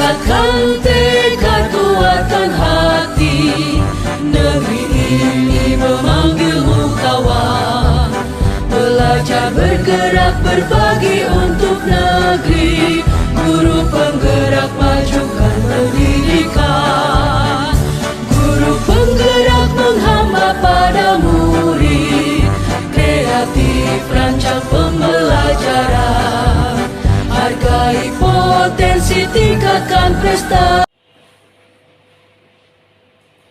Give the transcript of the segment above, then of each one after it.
Kuatkan tekad, kuatkan hati. Negeri ini memanggilmu kawan. Belajar, bergerak, berbagi untuk negeri. Guru penggerak, majukan pendidikan. Guru penggerak menghamba pada murid. Kreatif, rancang pembelajaran. Hargai potensi, tingkatkan prestasi.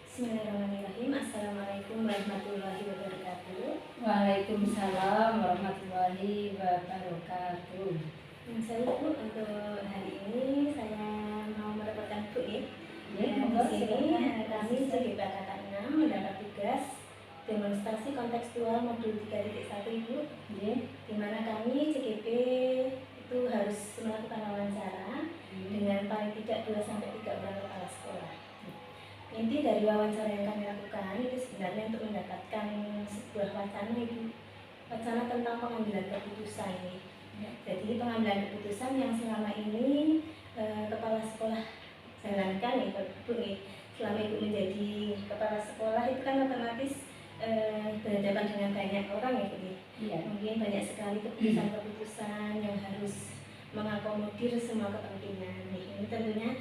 Bismillahirrahmanirrahim. Assalamualaikum warahmatullahi wabarakatuh. Waalaikumsalam warahmatullahi wabarakatuh. Saya Bu, untuk hari ini saya mau mendapatkan Bu ya. Ya, Di sini kami sebagai Angkatan 6 mendapat tugas demonstrasi kontekstual modul 3.1 Ibu. Ya. Di mana kami CGP itu harus melakukan wawancara dengan paling tidak 2-3 orang kepala sekolah. Inti dari wawancara yang kami lakukan itu sebenarnya untuk mendapatkan sebuah wacana Ibu. Wacana tentang pengambilan keputusan ini. Jadi pengambilan keputusan yang selama ini kepala sekolah jalankan ya Bu nih. Selama Ibu menjadi kepala sekolah itu kan otomatis berhadapan dengan banyak orang ya Bu. Iya. Mungkin banyak sekali keputusan-keputusan yang harus mengakomodir semua kepentingan. Ini tentunya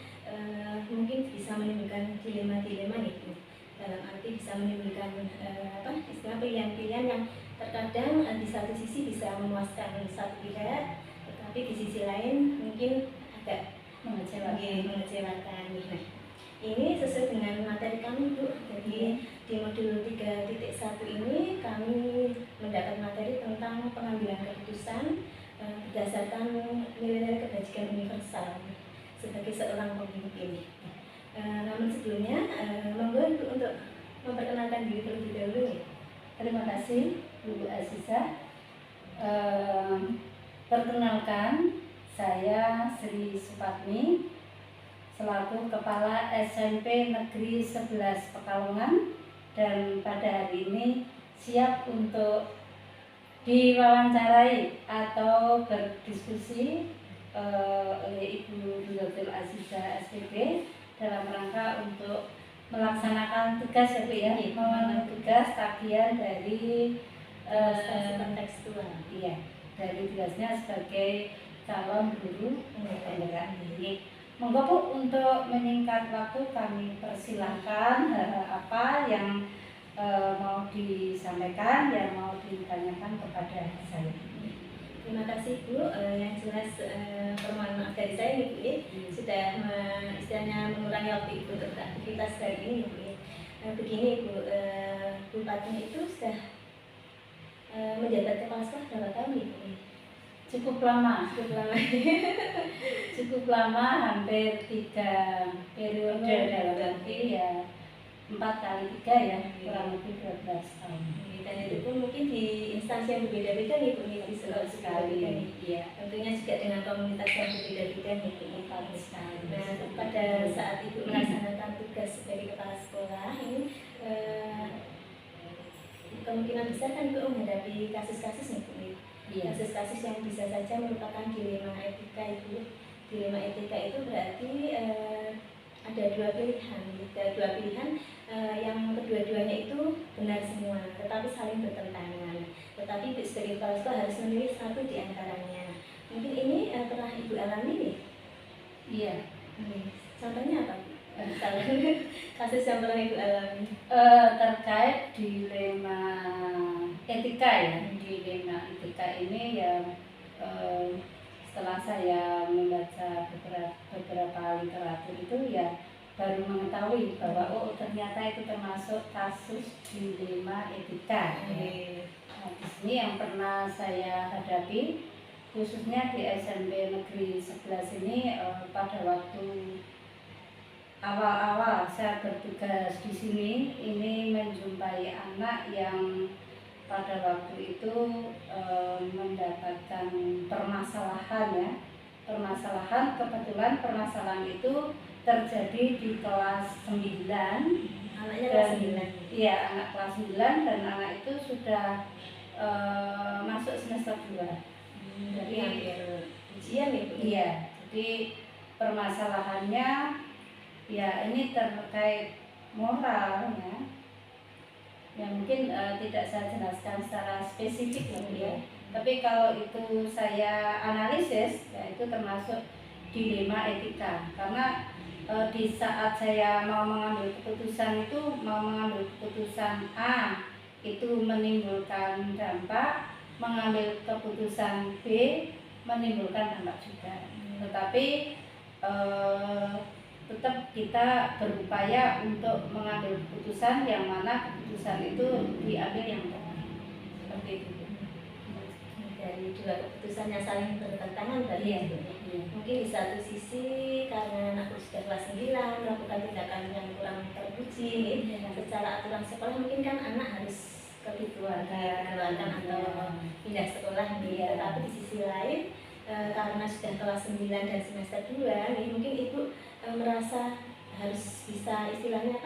mungkin bisa menimbulkan dilema-dilema nih Bu. Dalam arti bisa menimbulkan istilah pilihan-pilihan yang terkadang di satu sisi bisa memuaskan satu pihak, tetapi di sisi lain mungkin agak mengecewakan. Nah, ini sesuai dengan materi kami Bu. Jadi di modul 3.1 ini kami mendapat materi tentang pengambilan keputusan berdasarkan nilai-nilai kebajikan universal sebagai seorang pemimpin. Namun sebelumnya monggo Ibu untuk memperkenalkan diri terlebih dahulu. Terima kasih Bu Aziza. Perkenalkan, saya Sri Supatmi selaku Kepala SMP Negeri 11 Pekalongan, dan pada hari ini siap untuk diwawancarai atau berdiskusi oleh Ibu Dr. Aziza SPB dalam rangka untuk melaksanakan tugas ya Bu ya, memenuhi tugas tagihan dari kontekstual. Iya, dari tugasnya sebagai calon guru penggerak. Monggo Bu, untuk menyingkat waktu kami persilahkan apa yang mau disampaikan, yang mau ditanyakan kepada saya. Terima kasih Bu. Yang jelas permohonan maaf dari saya nih Bu ya, sudah istilahnya mengurangi waktu Ibu untuk beraktivitas hari ini Bu ya. Begini Bu, Bupati itu sudah menjabat kepala sekolah berapa tahun nih Bu? Cukup lama. Cukup lama, hampir 3 periode dalam arti ya 4 kali 3 ya, kurang lebih 12 tahun. Dan itu pun mungkin di instansi yang berbeda-beda nih Bu, di seluruh sekali. Iya. Tentunya juga dengan komunitas yang berbeda-beda nih Bu. Nah, pada saat Ibu melaksanakan tugas sebagai kepala sekolah ini kemungkinan besar kan Ibu menghadapi kasus-kasus nih Bu. Iya. Kasus-kasus yang bisa saja merupakan dilema etika itu. Dilema etika itu berarti ada dua pilihan yang kedua-duanya itu benar semua, tetapi saling bertentangan. Tetapi sebagai kepala sekolah harus memilih satu di antaranya. Mungkin ini pernah Ibu alami nih? Iya. Contohnya apa? Kasus yang pernah Ibu alami? Terkait dilema etika ya. Dilema etika ini ya setelah saya membaca beberapa literatur itu ya baru mengetahui bahwa oh ternyata itu termasuk kasus dilema etika. Nah, di sini yang pernah saya hadapi khususnya di SMP Negeri 11 ini pada waktu awal-awal saya bertugas di sini ini menjumpai anak yang pada waktu itu mendapatkan permasalahan kebetulan permasalahan itu terjadi di kelas 9. Anaknya kelas 9. Iya, anak kelas 9 dan anak itu sudah masuk semester 2. Jadi hampir ujian ya Bu? Iya, jadi permasalahannya ya ini terkait moral ya mungkin tidak saya jelaskan secara spesifik ya. Tapi kalau itu saya analisis ya itu termasuk dilema etika karena di saat saya mau mengambil keputusan A itu menimbulkan dampak, mengambil keputusan B menimbulkan dampak juga. Tetapi tetap kita berupaya untuk mengambil keputusan yang mana keputusan itu diambil yang tepat. Seperti itu. Dari dua keputusan yang saling bertentangan tadi Iya. mungkin di satu sisi karena anakku sudah kelas 9 melakukan tindakan yang kurang terpuji secara aturan sekolah, mungkin kan anak harus ke dikeluarkan atau pindah sekolah tetapi di sisi lain karena sudah kelas 9 dan semester 2 mungkin ibu merasa harus bisa istilahnya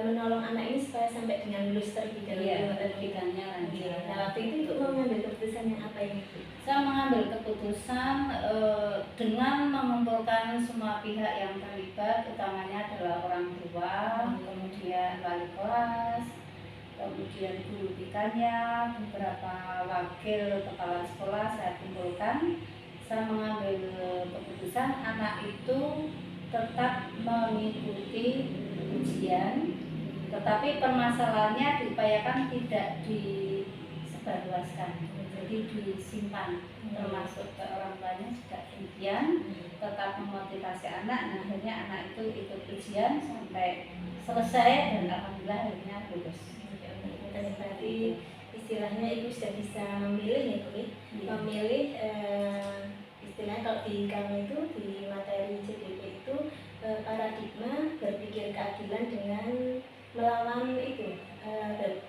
menolong anak ini supaya sampai dengan lulus terlebih dahulu pendidikannya lanjut. Nah, waktu itu ibu mau mengambil keputusan yang apa ini? Saya mengambil keputusan dengan mengumpulkan semua pihak yang terlibat, utamanya adalah orang tua, kemudian wali kelas, kemudian guru BK-nya, beberapa wakil kepala sekolah saya kumpulkan. Saya mengambil keputusan anak itu tetap mengikuti ujian, tetapi permasalahannya diupayakan tidak disebarluaskan, jadi disimpan, termasuk ke orang tuanya juga demikian, tetap memotivasi anak. Nah, akhirnya anak itu ikut ujian sampai selesai dan alhamdulillah akhirnya lulus. Berarti istilahnya ibu sudah bisa memilih ya Bu, memilih istilahnya kalau di kami itu di materi CDP itu paradigma berpikir keadilan dengan melawan itu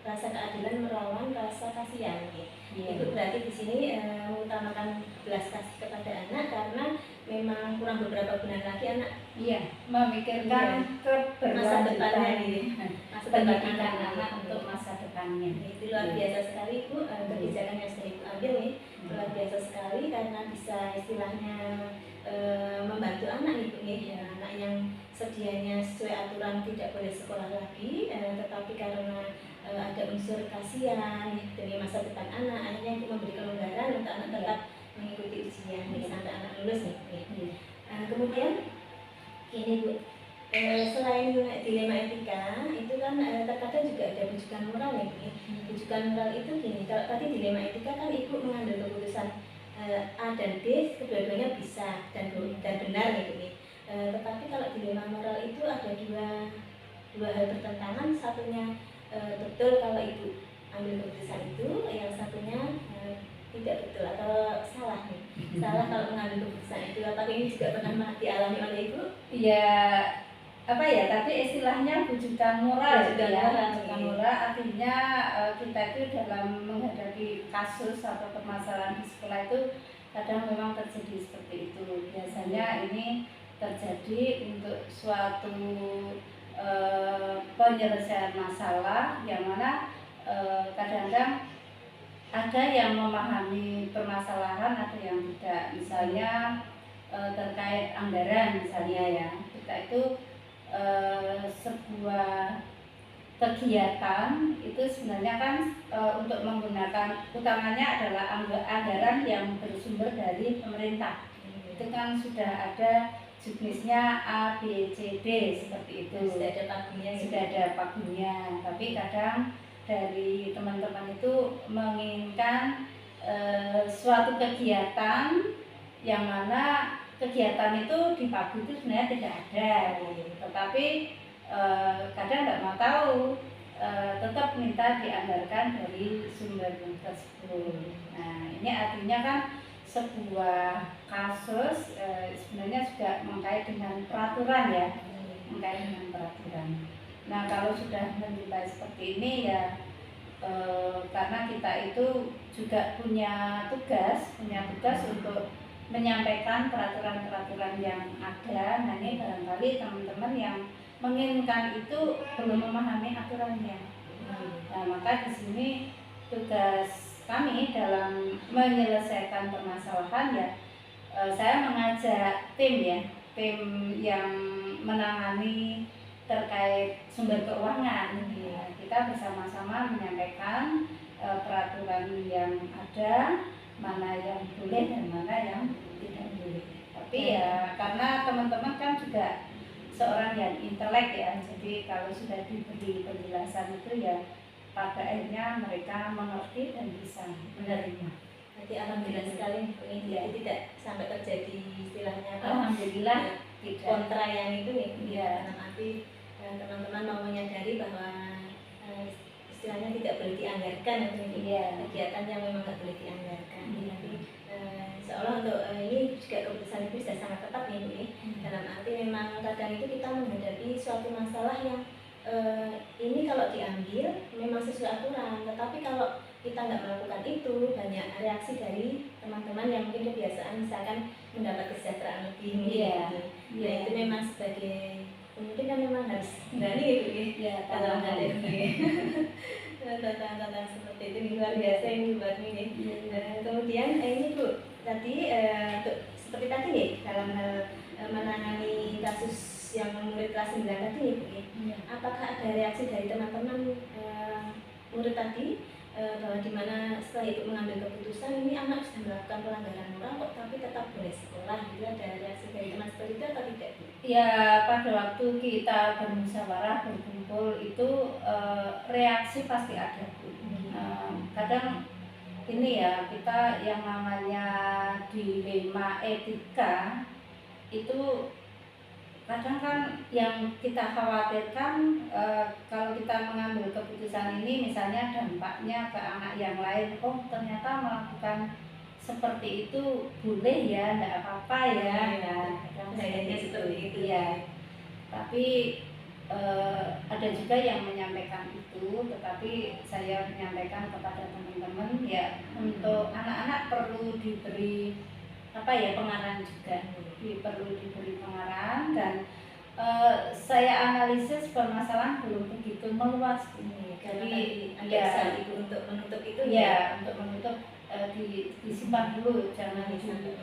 rasa keadilan melawan rasa kasihan. Itu berarti di sini mengutamakan belas kasih kepada anak karena memang kurang beberapa bulan lagi anak memikirkan masa depannya masa depan anak untuk masa depannya. Itu luar biasa sekali Bu, kebijakan yang sudah Ibu ambil nih luar biasa sekali karena bisa istilahnya membantu anak ibu anak yang sedianya sesuai aturan tidak boleh sekolah lagi, tetapi karena ada unsur kasihan demi masa depan anak, akhirnya itu memberi kelonggaran untuk anak tetap mengikuti ujian sampai anak lulus nih. Kemudian ini Bu, selain dilema etika itu kan terkadang juga ada rujukan moral ya Bu. Rujukan moral itu gini, kalau tadi dilema etika kan ibu mengambil keputusan A dan B kedua-duanya bisa dan benar nih Bu. Tetapi kalau dilema moral itu ada dua hal bertentangan, satunya betul kalau ibu ambil keputusan itu, yang satunya tidak betul atau salah nih. Salah kalau mengambil keputusan itu. Apakah ini juga pernah dialami oleh ibu? Ya tapi istilahnya bujukan moral Bujukan moral artinya kita itu dalam menghadapi kasus atau permasalahan di sekolah itu kadang memang terjadi seperti itu. Biasanya ini terjadi untuk suatu penyelesaian masalah yang mana kadang-kadang ada yang memahami permasalahan, ada yang tidak. Misalnya terkait anggaran misalnya ya, kita itu sebuah kegiatan itu sebenarnya kan untuk menggunakan utamanya adalah anggaran yang bersumber dari pemerintah. Itu kan sudah ada jenisnya A, B, C, D seperti itu. Sudah ada pagunya. Tapi kadang dari teman-teman itu menginginkan suatu kegiatan yang mana kegiatan itu di pagu itu sebenarnya tidak ada, tetapi kadang tidak mau tahu, tetap minta dianggarkan dari sumber tersebut. Nah, ini artinya kan sebuah kasus sebenarnya juga mengkait dengan peraturan ya, mengkait dengan peraturan. Nah, kalau sudah menjumpai seperti ini ya karena kita itu juga punya tugas untuk menyampaikan peraturan-peraturan yang ada. Nah, ini barangkali teman-teman yang menginginkan itu belum memahami aturannya. Nah, maka di sini tugas kami dalam menyelesaikan permasalahan ya, saya mengajak tim ya, tim yang menangani terkait sumber keuangan. Ya, kita bersama-sama menyampaikan peraturan yang ada, mana yang boleh dan mana yang tidak boleh. Tapi ya karena teman-teman kan juga seorang yang intelek ya, jadi kalau sudah diberi penjelasan itu ya pada akhirnya mereka mengerti dan bisa menerima. Nanti alhamdulillah sekali ini Ya. tidak sampai terjadi istilahnya apa? Alhamdulillah tidak. Kontra yang itu nih. Ya. Karena nanti teman-teman mau menyadari bahwa istilahnya tidak boleh dianggarkan atau Iya. kegiatan yang memang tidak boleh dianggarkan. Iya. Tapi seolah untuk ini juga keputusan itu sudah sangat tepat nih Bu. Dalam arti memang kadang itu kita menghadapi suatu masalah yang ini kalau diambil memang sesuai aturan, tetapi kalau kita nggak melakukan itu banyak reaksi dari teman-teman yang mungkin kebiasaan misalkan mendapat kesejahteraan lebih. Iya. Gitu. Nah Iya. itu memang sebagai mungkin kan memang harus berani gitu ya. Ya, Dalam menghadapi tantangan seperti itu luar biasa ini buat ini. Kemudian ini Bu tadi seperti tadi nih dalam hal menangani kasus yang murid kelas 9 tadi nih Bu, apakah ada reaksi dari teman-teman murid tadi bahwa dimana setelah itu mengambil keputusan ini anak sudah melakukan pelanggaran moral kok tapi tetap boleh sekolah, gitu ada reaksi dari teman seperti itu atau tidak Bu? Ya pada waktu kita bermusyawarah berkumpul itu reaksi pasti ada. Kadang ini ya kita yang namanya dilema etika itu kadang kan yang kita khawatirkan kalau kita mengambil keputusan ini misalnya dampaknya ke anak yang lain, oh ternyata melakukan seperti itu boleh ya, tidak apa-apa ya. Kayaknya seperti itu ya. Tapi ada juga yang menyampaikan itu, tetapi saya menyampaikan kepada teman-teman ya untuk anak-anak perlu diberi pengarahan juga, perlu diberi pengarahan dan saya analisis permasalahan belum begitu meluas ini. Jadi ya itu untuk menutup itu ya untuk menutup disimpan dulu, jangan sampai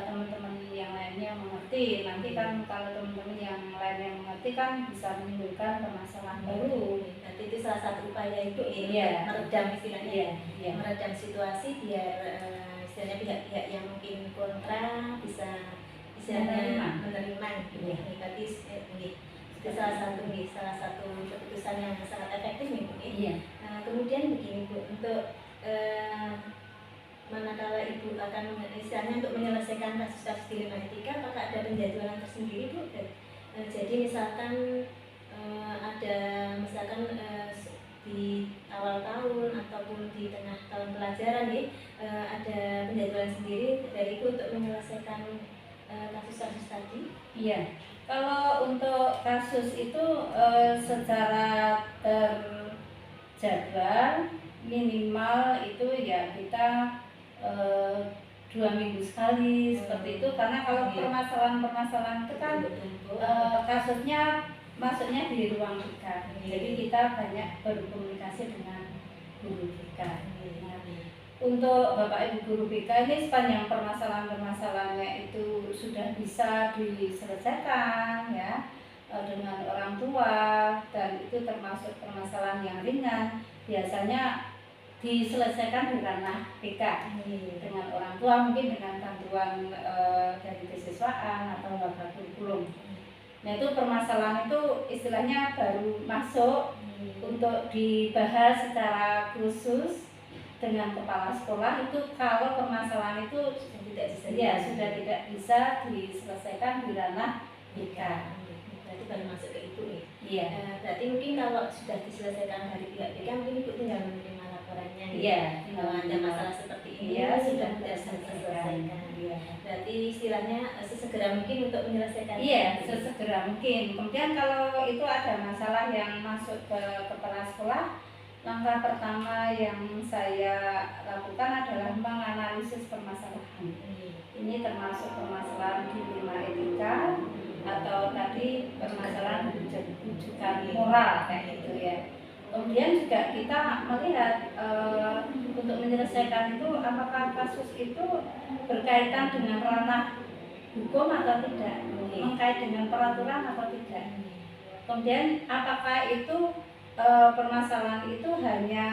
teman-teman yang lainnya mengerti. Nanti kan kalau teman-teman yang lain yang mengerti kan bisa menimbulkan permasalahan baru. Nanti itu salah satu upaya itu Iya. meredam istilahnya, Iya. meredam situasi biar istilahnya pihak-pihak yang mungkin kontra bisa istilahnya menerima gitu ya. Berarti itu salah satu keputusan yang sangat efektif nih Bu. Iya. Kemudian begini Bu, untuk manakala Ibu akan istilahnya untuk menyelesaikan kasus-kasus dilema etika, apakah ada penjadwalan tersendiri Bu? Jadi misalkan ada di awal tahun ataupun di tengah tahun pelajaran nih ada penjadwalan sendiri dari Ibu untuk menyelesaikan kasus-kasus tadi? Iya. Kalau untuk kasus itu secara terjadwal minimal itu ya kita 2 minggu sekali seperti itu, karena kalau permasalahan itu kan kasusnya masuknya di ruang BK, jadi kita banyak berkomunikasi dengan guru BK. Nah, untuk Bapak Ibu guru BK ini sepanjang permasalahannya itu sudah bisa diselesaikan ya dengan orang tua dan itu termasuk permasalahan yang ringan, biasanya diselesaikan di ranah BK dengan orang tua, mungkin dengan bantuan dari kesiswaan atau lembaga kurikulum. Nah itu permasalahan itu istilahnya baru masuk untuk dibahas secara khusus dengan kepala sekolah itu kalau permasalahan itu sudah tidak bisa diselesaikan di ranah BK. Berarti baru masuk ke itu nih. Iya. Berarti mungkin kalau sudah diselesaikan dari pihak BK mungkin Ibu tinggal menerima laporannya. Iya. Kalau ada masalah seperti ini Iya, sudah sudah diselesaikan. Iya. Berarti istilahnya sesegera mungkin untuk menyelesaikan. Iya, sesegera mungkin. Kemudian kalau itu ada masalah yang masuk ke kepala sekolah, langkah pertama yang saya lakukan adalah menganalisis permasalahan. Ini termasuk permasalahan dilema etika atau tadi permasalahan rujukan moral kayak gitu ya. Kemudian juga kita melihat untuk menyelesaikan itu apakah kasus itu berkaitan dengan ranah hukum atau tidak. mengkait dengan peraturan atau tidak. Kemudian apakah itu permasalahan itu hanya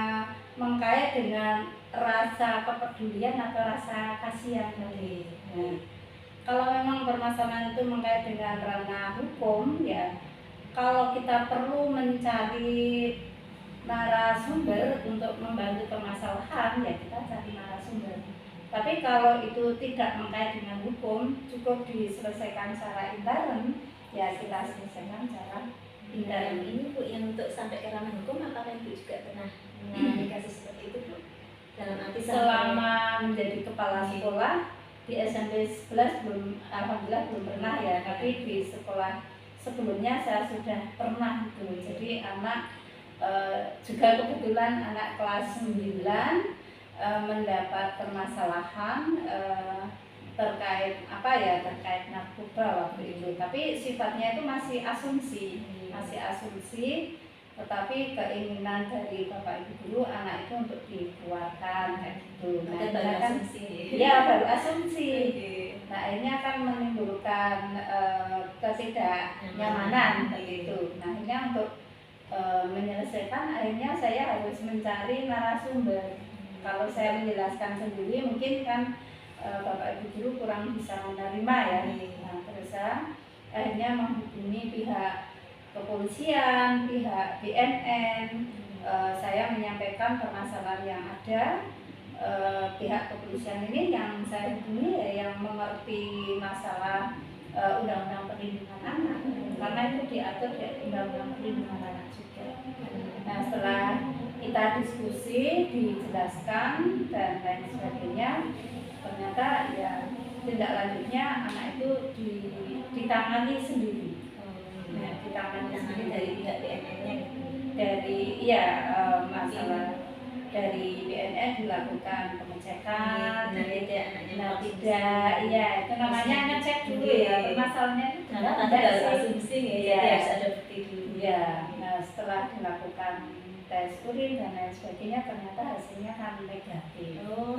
mengkait dengan rasa kepedulian atau rasa kasihan tadi. Nah, kalau memang permasalahan itu mengkait dengan ranah hukum, ya kalau kita perlu mencari narasumber untuk membantu permasalahan, ya kita cari narasumber. Tapi kalau itu tidak mengkait dengan hukum, cukup diselesaikan secara intern, ya kita selesaikan secara Dan ini Bu, yang untuk sampai ke ranah hukum, apakah Ibu juga pernah mengalami kasus seperti itu Bu? Dalam arti selama menjadi kepala sekolah di SMP 11 belum, alhamdulillah belum pernah ya, tapi di sekolah sebelumnya saya sudah pernah itu. Jadi anak juga kebetulan anak kelas 9 mendapat permasalahan terkait apa ya, terkait narkoba waktu itu, tapi sifatnya itu masih asumsi, tetapi keinginan dari bapak ibu guru anak itu untuk dikeluarkan kayak gitu. Nah, baru kan, asumsi. Ya baru asumsi. Nah, akhirnya kan menimbulkan ketidaknyamanan begitu. Nah, akhirnya untuk menyelesaikan, akhirnya saya harus mencari narasumber. Kalau saya menjelaskan sendiri mungkin kan bapak ibu guru kurang bisa menerima ya. Nah, terus saya akhirnya menghubungi pihak kepolisian, pihak BNN. Saya menyampaikan permasalahan yang ada. Pihak kepolisian ini yang saya hubungi ya, yang mengerti masalah undang-undang perlindungan anak, karena itu diatur di undang-undang perlindungan anak juga. Nah, setelah kita diskusi, dijelaskan dan lain sebagainya, ternyata ya tindak lanjutnya anak itu ditangani sendiri. Nah, ditangani sendiri dari pihak BNN-nya, dari masalah dari BNN dilakukan pengecekan, Tidak, itu namanya ngecek dulu ya permasalahannya itu karena tadi harus asumsi ya, jadi harus ada bukti dulu. Ya, nah setelah dilakukan tes urin dan lain sebagainya, ternyata hasilnya kan negatif. Oh,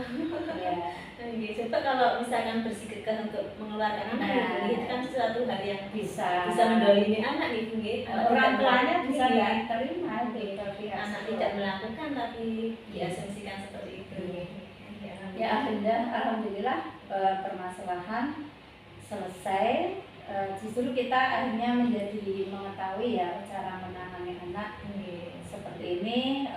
Ya, coba kalau misalkan bersikeras untuk mengeluarkan anak, Nah, itu kan sesuatu hal yang bisa mendolimi anak nih Bu. orang tuanya bisa ya, nggak terima itu tapi anak tidak melakukan tapi diasumsikan seperti itu. Ya, alhamdulillah permasalahan selesai. Justru kita akhirnya menjadi mengetahui ya cara menangani anak seperti ini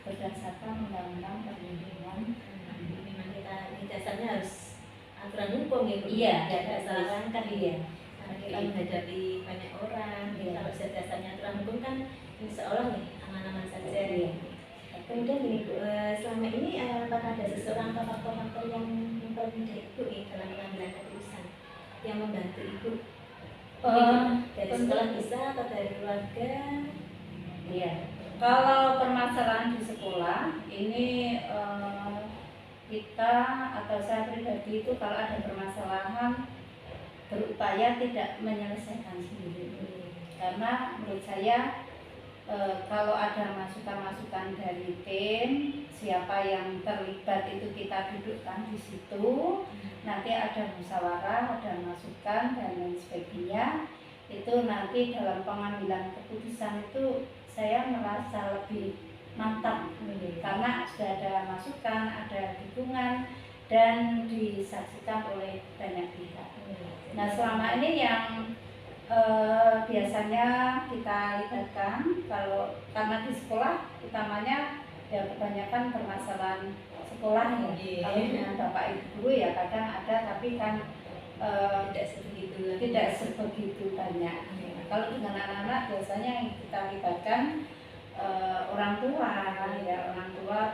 berdasarkan undang-undang perlindungan. Memang kita di dasarnya harus aturan hukum ya Bu. Iya, tidak ada kesalahan kan. Iya. Karena kita menghadapi banyak orang. Iya. Kalau dasarnya aturan hukum kan insya Allah nih aman-aman saja. Iya. Kemudian gini Bu, selama ini apakah ada seseorang atau faktor-faktor yang mempermudah Ibu nih dalam pengambilan keputusan yang membantu Ibu? Dari sekolah bisa atau dari keluarga? Iya. Kalau permasalahan di sekolah ini kita atau saya pribadi itu kalau ada permasalahan berupaya tidak menyelesaikan sendiri, karena menurut saya kalau ada masukan-masukan dari tim, siapa yang terlibat itu kita dudukkan di situ, nanti ada musyawarah, ada masukan dan lain sebagainya. Itu nanti dalam pengambilan keputusan itu saya merasa lebih mantap karena sudah ada masukan, ada dukungan dan disaksikan oleh banyak pihak. Nah, selama ini yang biasanya kita libatkan kalau karena di sekolah utamanya ya kebanyakan permasalahan sekolah ya. Kalau dengan bapak ibu guru ya kadang ada, tapi kan tidak sebegitu banyak. Kalau dengan anak-anak biasanya yang kita libatkan orang tua,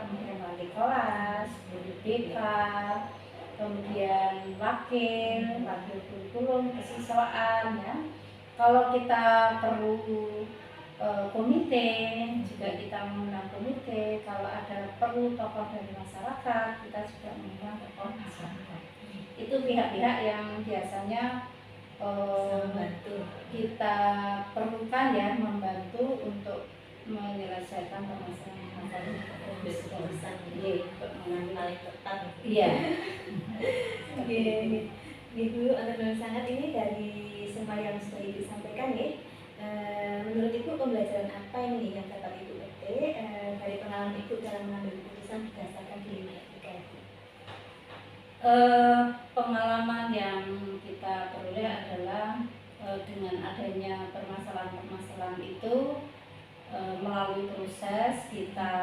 kemudian wali kelas, guru BK, kemudian wakil kurikulum, kesiswaan ya. Kalau kita perlu komite, juga kita mengundang komite. Kalau ada perlu tokoh dari masyarakat, kita juga mengundang tokoh masyarakat. Itu pihak-pihak yang biasanya kita perlukan ya, membantu untuk menyelesaikan permasalahan keputusan untuk mengambil paling tepat. Iya. Ibu, atur sangat ini dari semua yang sudah Ibu sampaikan ya. Menurut Ibu pembelajaran apa ini yang dapat Ibu petik dari pengalaman Ibu dalam mengambil keputusan berdasarkan dilema etika itu? Pengalaman yang kita peroleh adalah dengan adanya permasalahan-permasalahan itu melalui proses kita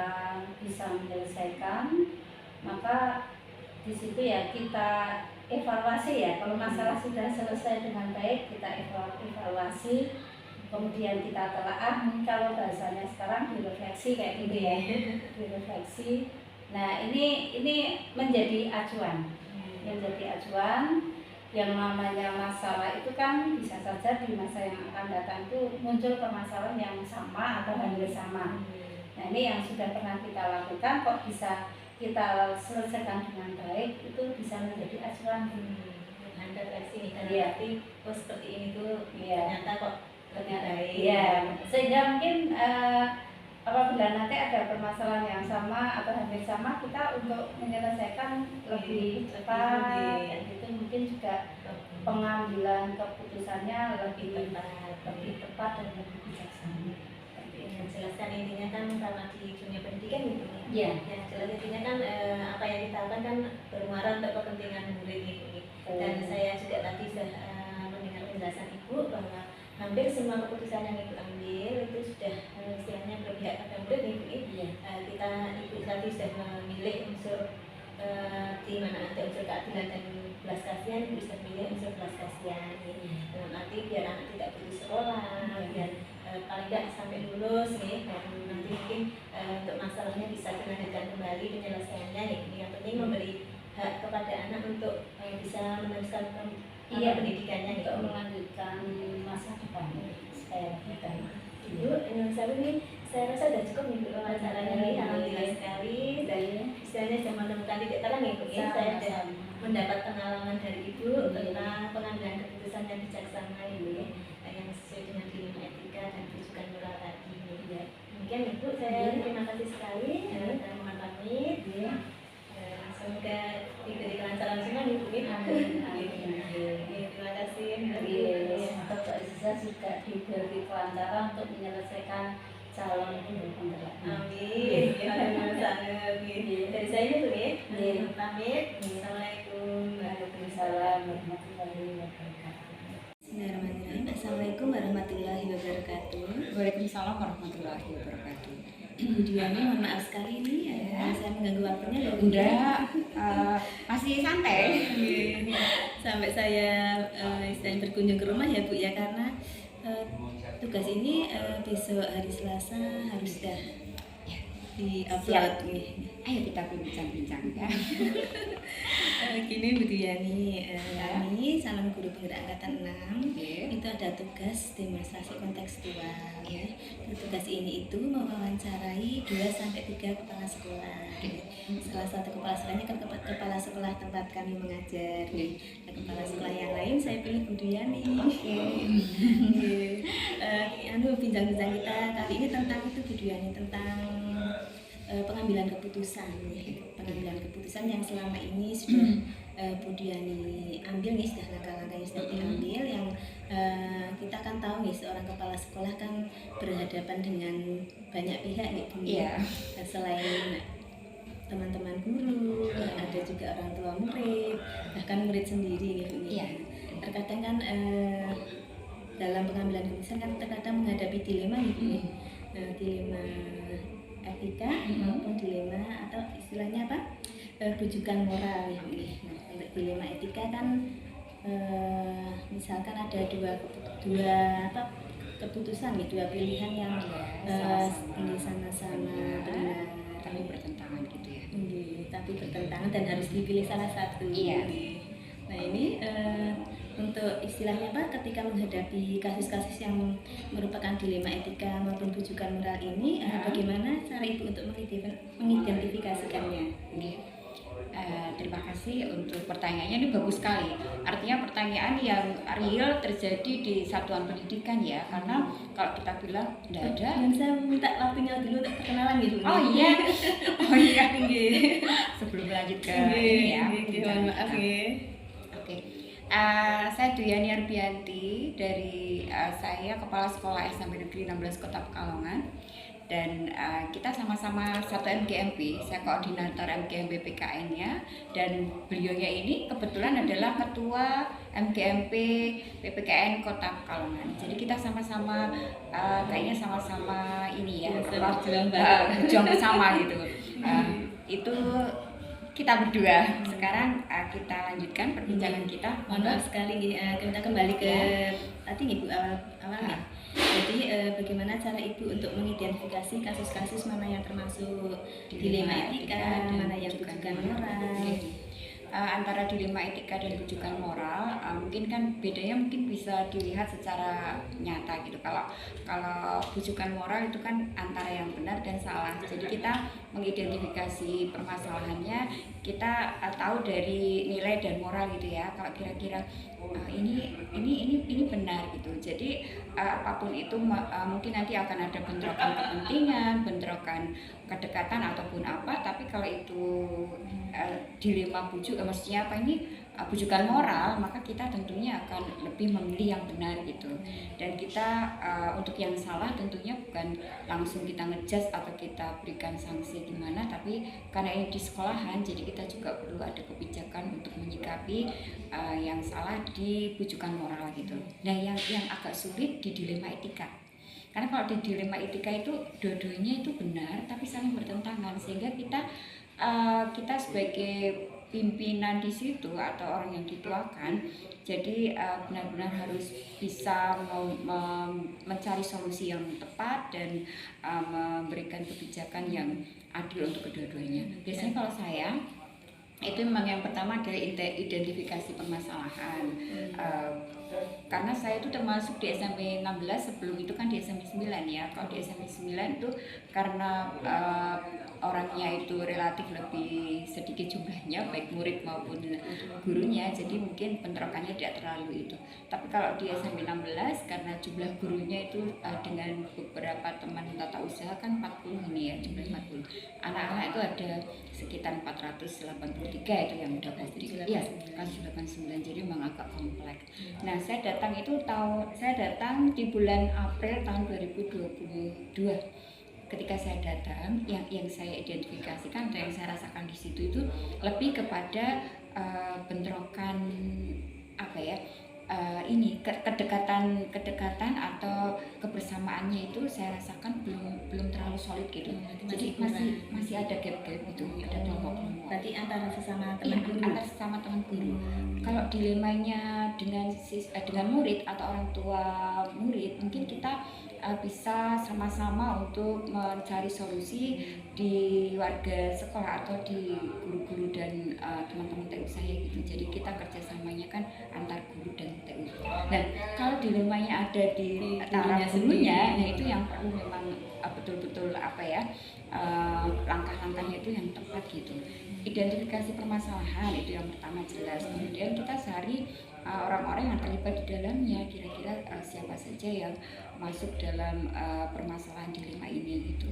bisa menyelesaikan, maka di situ ya kita evaluasi ya, kalau masalah sudah selesai dengan baik kita evaluasi, kemudian kita telaah, kalau bahasanya sekarang direfleksi kayak gitu ya, direfleksi. Nah ini menjadi acuan, yang namanya masalah itu kan bisa saja di masa yang akan datang itu muncul permasalahan yang sama atau hampir sama. Nah ini yang sudah pernah kita lakukan kok bisa kita selesaikan dengan baik, itu bisa menjadi acuan. Anda refleksi nih, karena Iya. berarti oh seperti ini tuh Iya. ternyata kok lebih baik. Iya, sehingga mungkin apabila nanti ada permasalahan yang sama atau hampir sama, kita untuk menyelesaikan lebih cepat, kayak gitu mungkin juga pengambilan keputusannya lebih tepat dan lebih bijaksana. Menjelaskan intinya kan sama di dunia pendidikan gitu. Iya. Ya, jelas intinya kan apa yang kita lakukan kan bermuara untuk kepentingan murid gitu. Dan saya juga tadi sudah mendengar penjelasan Ibu bahwa hampir semua keputusan yang Ibu ambil itu sudah istilahnya berpihak pada murid Ibu. Iya. Ibu tadi sudah memilih unsur di mana ada unsur keadilan dan belas kasihan, Ibu sudah memilih unsur belas kasihan. Dalam arti biar anak tidak putus sekolah, biar paling tidak sampai lulus nih, dan nanti mungkin untuk masalahnya bisa dilanjutkan kembali penyelesaiannya nih. Yang penting memberi hak kepada anak untuk bisa meneruskan pendidikannya untuk gitu. melanjutkan masa depan supaya lebih baik. Ibu, saya ini saya rasa sudah cukup nih Bu wawancaranya nih, alhamdulillah sekali. Dan istilahnya sudah menemukan titik terang ya Bu ya. Saya sudah mendapat pengalaman dari Ibu tentang pengambilan keputusan yang bijaksana Ibu ya, yang sesuai dengan dilema etika dan rujukan moral tadi ya. Demikian Ibu, saya terima kasih sekali dan mohon pamit. Semoga diberi kelancaran semua Ibu ya. Terima kasih. Semoga Mbak Iza juga diberi kelancaran untuk menyelesaikan calon penggerak. Amin. Ya, sangat. Dari saya itu ya. Pamit. Assalamualaikum. Waalaikumsalam warahmatullahi wabarakatuh. Bismillahirrahmanirrahim. Assalamualaikum warahmatullahi wabarakatuh. Waalaikumsalam warahmatullahi wabarakatuh. Ibu Diani, mohon maaf sekali ini saya mengganggu waktunya. Enggak, masih santai. Sampai saya istilahnya berkunjung ke rumah ya Bu ya, karena tugas ini besok hari Selasa harus sudah di-upload nih. Ayo kita bincang-bincang ya. Gini Bu Diani, kami salam guru penggerak angkatan 6 itu ada tugas demonstrasi kontekstual ya. Tugas ini itu mewawancarai 2-3 kepala sekolah. Salah satu kepala sekolahnya kan kepala sekolah tempat kami mengajar. Nah, kepala sekolah yang lain saya pilih Bu Diani. Bincang-bincang kita kali ini tentang itu Bu Diani, tentang pengambilan keputusan yang selama ini sudah Bu Diani ambil nih, sudah langkah-langkah yang sudah diambil, yang kita kan tahu nih seorang kepala sekolah kan berhadapan dengan banyak pihak nih Bu. Selain teman-teman guru, ada juga orang tua murid, bahkan murid sendiri nih Bu. Terkadang kan dalam pengambilan keputusan kan terkadang menghadapi dilema nih Bu. Dilema etika maupun dilema atau istilahnya apa, rujukan moral ya. Untuk dilema etika kan misalkan ada dua keputusan nih, dua pilihan yang ini sama-sama benar Tapi bertentangan gitu ya. tapi bertentangan dan harus dipilih salah satu. Nah ini untuk istilahnya apa, ketika menghadapi kasus-kasus yang merupakan dilema etika maupun rujukan moral ini, bagaimana cara Ibu untuk mengidentifikasikannya? Terima kasih untuk pertanyaannya, ini bagus sekali. Artinya pertanyaan yang real terjadi di satuan pendidikan ya, karena kalau kita bilang tidak ada. Dan saya minta waktunya dulu untuk perkenalan gitu. Oh iya. Sebelum lanjut ke ini ya. Mohon maaf ya. Oke. Saya Duyani Arbianti dari saya Kepala Sekolah SMP Negeri 16 Kota Pekalongan, dan kita sama-sama satu MGMP. Saya koordinator MGMP PKN-nya, dan beliaunya ini kebetulan adalah ketua MGMP PPKN Kota Pekalongan. Jadi kita sama-sama kayaknya sama-sama ini ya, berjuang bersama gitu. Itu kita berdua. Sekarang kita lanjutkan perbincangan kita. Mohon maaf sekali, kita kembali ke tadi Ibu awalnya. Jadi bagaimana cara Ibu untuk mengidentifikasi kasus-kasus mana yang termasuk dilema etika, mana yang bukan moral? Antara dilema etika dan bujukan moral, mungkin kan bedanya mungkin bisa dilihat secara nyata gitu. Kalau bujukan moral itu kan antara yang benar dan salah. Jadi kita mengidentifikasi permasalahannya, kita tahu dari nilai dan moral gitu ya. Kalau kira-kira ini benar gitu. Jadi apapun itu mungkin nanti akan ada bentrokan kepentingan, bentrokan kedekatan ataupun apa. Tapi kalau itu dilema bujuk, maksudnya apa ini bujukan moral, maka kita tentunya akan lebih memilih yang benar gitu. Dan kita untuk yang salah tentunya bukan langsung kita ngejudge atau kita berikan sanksi gimana, tapi karena ini di sekolahan, jadi kita juga perlu ada kebijakan untuk menyikapi yang salah di bujukan moral gitu. Nah yang agak sulit di dilema etika, karena kalau di dilema etika itu dua-duanya itu benar tapi saling bertentangan, sehingga kita sebagai pimpinan di situ atau orang yang dituakan, jadi benar-benar harus bisa mencari solusi yang tepat dan memberikan kebijakan yang adil untuk kedua-duanya. Biasanya kalau saya itu memang yang pertama adalah identifikasi permasalahan. Karena saya itu termasuk di SMP 16, sebelum itu kan di SMP 9 ya. Kalau di SMP 9 itu karena orangnya itu relatif lebih sedikit jumlahnya, baik murid maupun gurunya, jadi mungkin bentrokannya tidak terlalu itu. Tapi kalau di SMP 16 karena jumlah gurunya itu dengan beberapa teman tata usaha kan 40 ini ya, jumlah 40. Anak-anak itu ada sekitar 483 itu yang udah pasti. Iya, kasus 89, jadi memang agak kompleks. Nah, saya datang di bulan April tahun 2022. Ketika saya datang, yang saya identifikasikan dan yang saya rasakan di situ itu lebih kepada bentrokan apa ya, kedekatan atau kebersamaannya itu saya rasakan belum terlalu solid gitu. Jadi masih ada gap-gap gitu, ada kelompok-kelompok. Berarti antara sesama teman guru. Antara sesama teman guru. Kalau dilemanya dengan murid atau orang tua murid, mungkin kita bisa sama-sama untuk mencari solusi di warga sekolah atau di guru-guru dan teman-teman TU saya gitu. Jadi kita kerjasamanya kan antar guru dan TU. Nah, kalau dilemanya ada di antara gurunya, nah itu yang perlu memang betul-betul langkah-langkahnya itu yang tepat gitu. Identifikasi permasalahan itu yang pertama jelas. Kemudian kita cari orang-orang yang terlibat di dalamnya, kira-kira siapa saja yang masuk dalam permasalahan dilema ini gitu.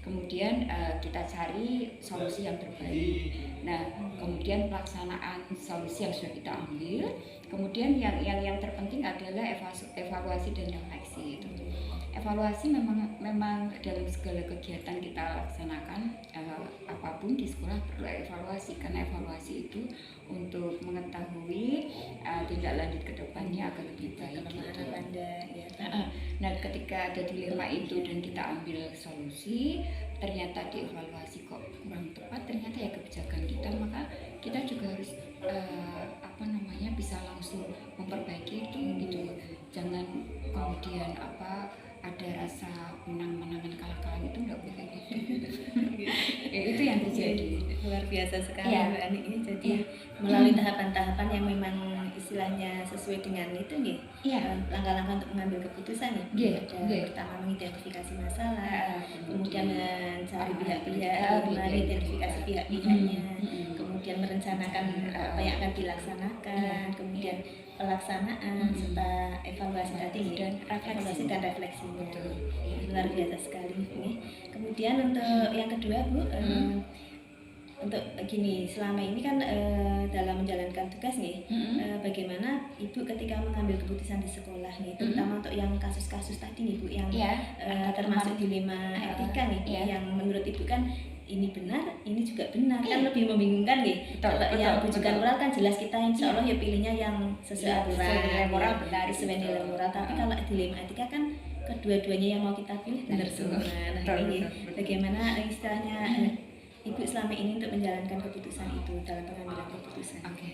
Kemudian kita cari solusi yang terbaik. Nah, kemudian pelaksanaan solusi yang sudah kita ambil. Kemudian yang terpenting adalah evaluasi dan refleksi itu. Evaluasi memang dalam segala kegiatan kita laksanakan, apapun di sekolah perlu evaluasi, karena evaluasi itu untuk mengetahui tindak lanjut ke depannya agar lebih baik gitu. Nah, ketika ada dilema itu dan kita ambil solusi, ternyata dievaluasi kok kurang tepat, ternyata ya kebijakan kita, maka kita juga harus bisa langsung memperbaiki itu gitu. Jangan kemudian ada rasa menang-menangan kalah-kalah, itu nggak boleh gitu. Itu yang terjadi. Luar biasa sekali Mbak Ani ini. Jadi ya, melalui tahapan-tahapan yang memang istilahnya sesuai dengan itu nih, langkah-langkah untuk mengambil keputusan ya. Pertama mengidentifikasi masalah, kemudian mencari pihak-pihak, mengidentifikasi pihak-pihaknya, kemudian merencanakan apa yang akan dilaksanakan, kemudian pelaksanaan serta evaluasi tadi dan refleksinya. Luar biasa sekali ini. Kemudian untuk yang kedua Bu, untuk gini, selama ini kan dalam menjalankan tugas nih, bagaimana Ibu ketika mengambil keputusan di sekolah nih, terutama untuk yang kasus-kasus tadi nih Bu, yang Iya, termasuk dilema etika nih, iya. yang menurut Ibu kan ini benar, ini juga benar, kan lebih membingungkan nih. Betul, Kalau yang betul, rujukan betul. moral kan jelas kita insya Allah ya pilihnya yang sesuai Iya, aturan, sesuai nilai moral ya, benar, sesuai gitu. nilai moral. Tapi kalau dilema etika kan kedua-duanya yang mau kita pilih benar Betul. semua. Nah Betul, ini betul. bagaimana istilahnya Ibu selama ini untuk menjalankan keputusan itu dalam pengambilan keputusan. Oke.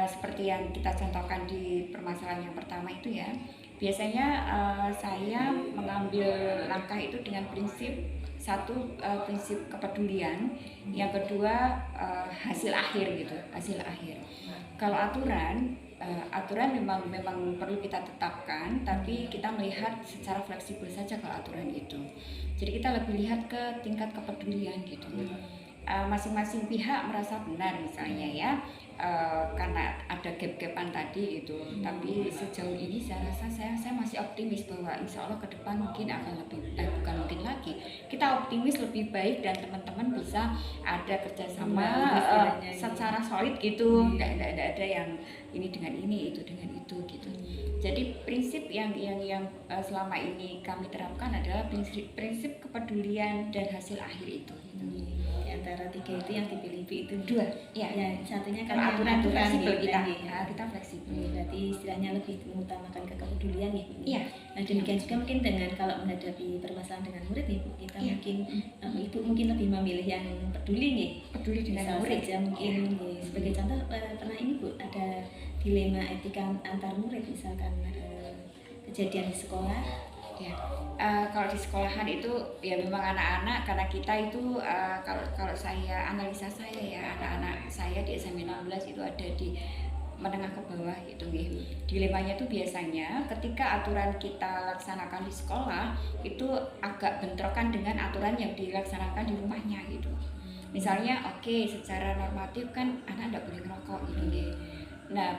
Seperti yang kita contohkan di permasalahan yang pertama itu ya, biasanya saya mengambil langkah itu dengan prinsip satu, prinsip kepedulian, yang kedua hasil akhir gitu, hasil akhir. Kalau aturan memang perlu kita tetapkan, tapi kita melihat secara fleksibel saja kalau aturan itu. Jadi kita lebih lihat ke tingkat kepedulian gitu. Masing-masing pihak merasa benar misalnya ya, karena ada gap-gapan tadi itu. Tapi sejauh ini saya rasa saya masih optimis bahwa insya Allah ke depan mungkin akan lebih bukan mungkin lagi, kita optimis lebih baik dan teman-teman bisa ada kerjasama secara solid gitu. Nggak ada yang ini dengan ini, itu dengan itu gitu. Jadi prinsip yang selama ini kami terapkan adalah prinsip kepedulian dan hasil akhir itu. Di antara tiga itu yang dipilih Bu itu Dua, ya. yang satunya kan Kalau yang aturan itu fleksibel gitu kita, kan, ya. kita fleksibel. Berarti istilahnya lebih mengutamakan kepedulian nih Bu. Iya. Nah demikian juga mungkin dengan kalau menghadapi permasalahan dengan murid nih Bu, kita Iya. mungkin Ibu mungkin lebih memilih yang peduli nih. Peduli dengan Misal murid. saja mungkin nih, sebagai contoh pernah ini Bu ada dilema etika antar murid misalkan kejadian di sekolah. Ya, kalau di sekolahan itu ya memang anak-anak, karena kita itu kalau saya analisa saya ya, anak-anak saya di SMP 16 itu ada di menengah ke bawah gitu ya. Dilemanya itu biasanya ketika aturan kita laksanakan di sekolah itu agak bentrokan dengan aturan yang dilaksanakan di rumahnya gitu. Misalnya secara normatif kan anak tidak boleh ngerokok gitu ya. Nah,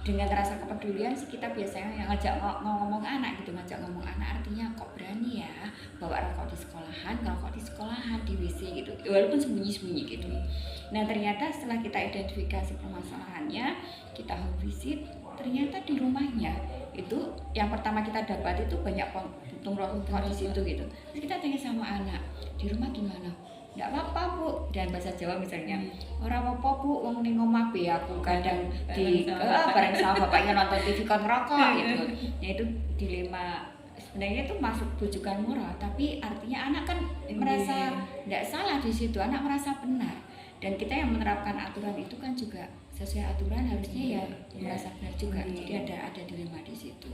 dengan rasa kepedulian sih kita biasanya yang ngajak ngomong anak gitu, ngajak ngomong anak artinya kok berani ya bawa rokok di sekolahan, ngerokok di sekolahan, di WC gitu, walaupun sembunyi-sembunyi gitu. Nah ternyata setelah kita identifikasi permasalahannya, kita home visit, ternyata di rumahnya itu yang pertama kita dapat itu banyak puntung rokok di situ gitu. Terus kita tanya sama anak, di rumah gimana? Nggak apa-apa Bu, dan bahasa Jawa misalnya, orang apa Bu, wong ning omah be aku kadang bareng sama bapaknya nonton TV kon ngerokok gitu. Ya itu dilema, sebenarnya itu masuk bujukan moral, tapi artinya anak kan merasa nggak salah di situ, anak merasa benar. Dan kita yang menerapkan aturan itu kan juga sesuai aturan, harusnya ya merasa benar juga. Jadi ada dilema di situ.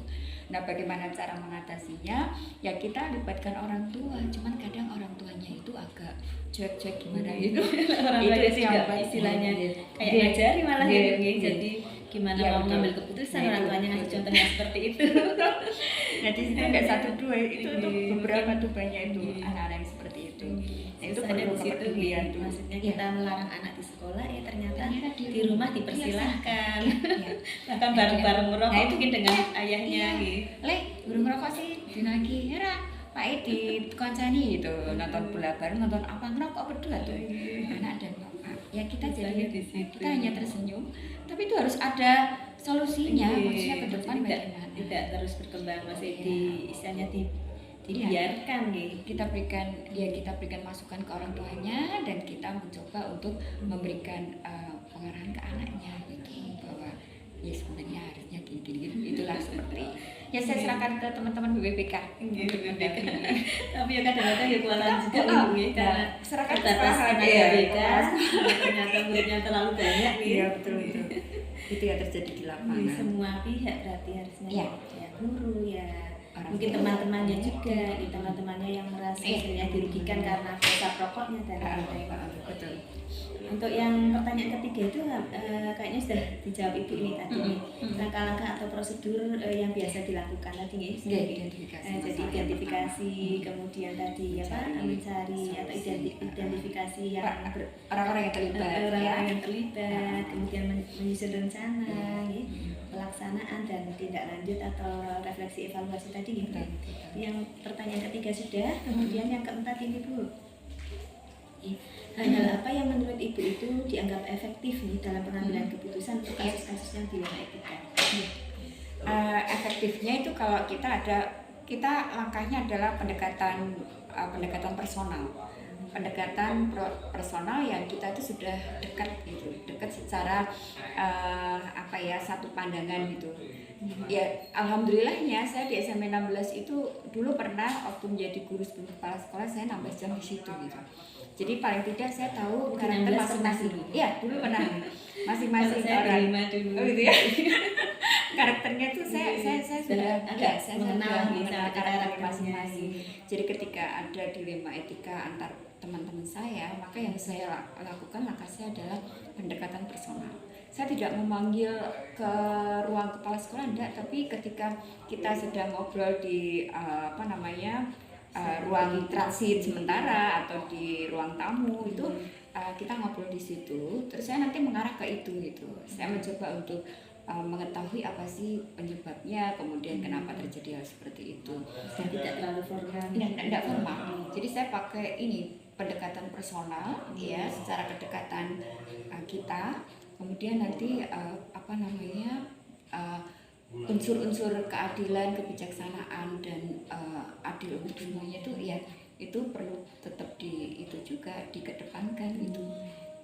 Nah, bagaimana cara mengatasinya? Ya kita libatkan orang tua, cuman kadang orang tuanya itu agak cuek-cuek gimana gitu. Orang Itu tua sih yang juga paling istilahnya kayak Iya. ngajari malah Iya. gitu. Iya. Jadi gimana Iya, mau betul. mengambil keputusan, Nah, orang itu. tuanya ngasih contohnya seperti itu. Nah di situ nggak satu dua, itu beberapa tuh banyak itu Iya. anak-anak yang seperti itu. Nah itu Susahnya perlu di situ kepedulian gitu. tuh. Maksudnya Iya. kita melarang anak di sekolah ya ternyata Ternyata di rumah dipersilahkan. Iya. Bahkan bareng-bareng merokok Nah, itu mungkin dengan iya. ayahnya Iya. gitu. Le, burung ngerokok sih dinagi era Pak Edi koncani gitu, nonton bola bareng, nonton apa ngerokok berdua tuh anak dan bapak. Ya kita Susahnya jadi di situ. kita hanya tersenyum, tapi itu harus ada solusinya. Iya, Maksudnya ke depan tidak bagaimana? tidak terus berkembang, masih Iya. di istilahnya dibiarkan gitu. Kita berikan masukan ke orang tuanya, dan kita mencoba untuk memberikan pengarahan ke anaknya gitu, bahwa ya sebenarnya harusnya gini. Itulah seperti ya saya serahkan ke teman-teman BPK untuk mendampingi. Tapi ya kadang-kadang ya kewalahan juga Oh, nih karena serahkan terbatas kesalahan, tenaga iya. BK, ternyata muridnya terlalu banyak nih. Iya betul. Itu yang terjadi di Di lapangan. semua pihak berarti harusnya Iya. ya guru ya, Orang mungkin tua. teman-temannya juga, teman-temannya yang merasa Iya. istilahnya dirugikan karena asap rokoknya dan lain-lain. Betul. Untuk yang pertanyaan ketiga itu kayaknya sudah dijawab Ibu ini tadi nih, langkah-langkah atau prosedur yang biasa dilakukan tadi nih. Iya, identifikasi Jadi masalah yang identifikasi, kemudian tadi apa mencari atau identifikasi yang orang-orang yang terlibat, orang-orang ya. yang terlibat, kemudian menyusun rencana, ya, pelaksanaan dan tindak lanjut atau refleksi evaluasi tadi gitu. Betul. Yang pertanyaan ketiga sudah, kemudian yang keempat ini Bu. Ya. Hal-hal apa yang menurut Ibu itu dianggap efektif nih dalam pengambilan keputusan untuk kasus-kasus yang dilema etika? Efektifnya itu kalau kita langkahnya adalah pendekatan personal. Personal yang kita itu sudah dekat secara satu pandangan gitu. Ya alhamdulillahnya saya di SMP 16 itu dulu pernah waktu menjadi guru kepala sekolah saya nambah jam di situ gitu. Jadi paling tidak saya tahu karakter masing-masing. Iya dulu pernah masing-masing orang. Oh gitu ya. Karakternya itu saya sudah mengenal karakter masing-masing. Jadi ketika ada dilema etika antar teman-teman saya, maka yang saya lakukan langkah saya adalah pendekatan personal. Saya tidak memanggil ke ruang kepala sekolah enggak, tapi ketika kita sedang ngobrol di ruang transit sementara atau di ruang tamu itu kita ngobrol di situ, terus saya nanti mengarah ke itu gitu. Saya mencoba untuk mengetahui apa sih penyebabnya, kemudian kenapa terjadi hal seperti itu. Dan tidak terlalu formal. Tidak formal. Jadi saya pakai ini pendekatan personal, ya, secara kedekatan kita. Kemudian nanti unsur-unsur keadilan, kebijaksanaan dan adil untuk semuanya itu ya itu perlu tetap dikedepankan gitu.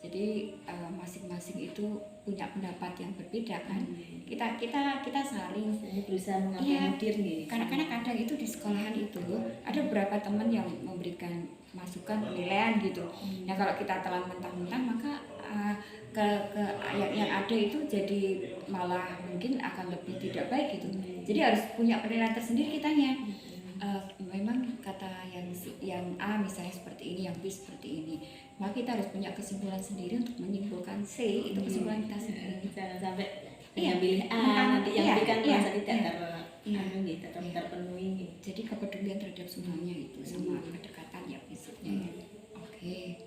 Jadi masing-masing itu punya pendapat yang berbeda kan. Kita saling berusaha mengakomodir nih. Karena kadang itu di sekolahan itu ada beberapa teman yang memberikan masukan penilaian gitu. Nah kalau kita telan mentah-mentah maka yang ada itu jadi malah mungkin akan lebih tidak baik gitu. Jadi harus punya penilaian tersendiri kitanya. Memang kata yang A misalnya seperti ini, yang B seperti ini, maka kita harus punya kesimpulan sendiri untuk menyimpulkan C itu kesimpulan kita sendiri. Jangan sampai pilih A nanti yang B kan merasa tidak terpenuhi. Jadi kepedulian terhadap semuanya itu sama kedekatan ya prinsipnya. Oke.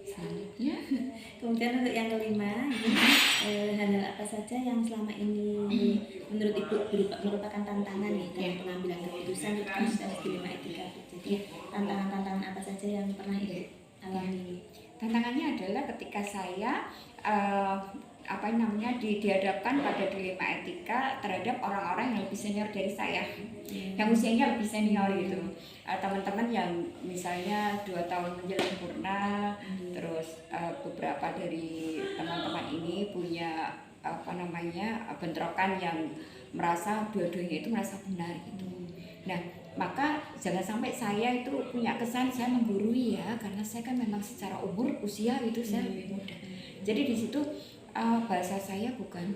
Selanjutnya, kemudian untuk yang kelima, hal-hal apa saja yang selama ini menurut Ibu merupakan tantangan nih dalam pengambilan keputusan untuk kasus dilema etika. Jadi tantangan-tantangan apa saja yang pernah Ibu alami? Tantangannya adalah ketika saya dihadapkan pada dilema etika terhadap orang-orang yang lebih senior dari saya, yang usianya lebih senior gitu. Teman-teman yang misalnya 2 tahun menjelang sempurna, terus beberapa dari teman-teman ini punya bentrokan yang merasa dua-duanya itu merasa benar gitu. Nah, maka jangan sampai saya itu punya kesan saya menggurui ya, karena saya kan memang secara umur usia itu saya lebih muda. Jadi di situ bahasa saya bukan